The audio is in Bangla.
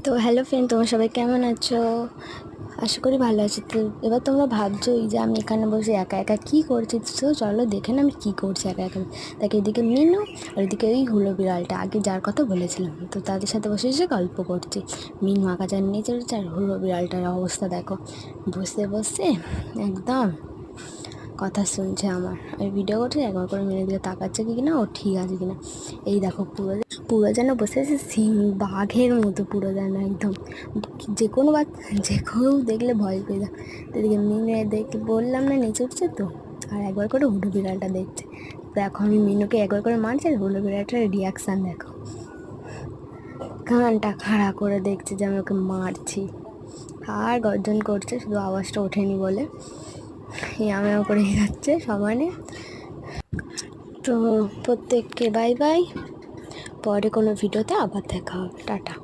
তো হ্যালো ফ্রেন্ড, তোমরা সবাই কেমন আছো? আশা করি ভালো আছো। তো এবার তোমরা ভাবছো যে আমি এখানে বসে একা একা কী করছি। তো চলো দেখে না আমি কী করছি একা একা। তাকে এদিকে মিনু আর এদিকে ওই হুলো বিড়ালটা, আগে যার কথা বলেছিলাম, তো তাদের সাথে বসে এসে গল্প করছি। মিনু আকাচার নিয়ে চলেছে আর হুলো বিড়ালটার অবস্থা দেখো, বসে বসে একদম কথা শুনছে আমার। আমি ভিডিও করছি, একবার করে মেরে দিকে তাকাচ্ছে কি না, ও ঠিক আছে কিনা। এই দেখো পুরো পুরো যেন বসে আছে সিং বাঘের মতো, পুরো যেন একদম যে কেউ দেখলে ভয় পেয়ে যায়। এদিকে মিনু দেখে বললাম না নিচে উঠছে তো, আর একবার করে হুলো বিড়ালটা দেখছে। দেখো আমি মিনুকে একবার করে মারছি আর হুলো বিড়ালটার রিয়াকশান দেখো, কানটা খাড়া করে দেখছে যে আমি ওকে মারছি, আর গর্জন করছে, শুধু আওয়াজটা ওঠেনি বলে আমি করে যাচ্ছে সমানে। তো প্রত্যেককে বাই বাই, পরে কোনো ভিডিওতে আবার দেখা হবে, টাটা।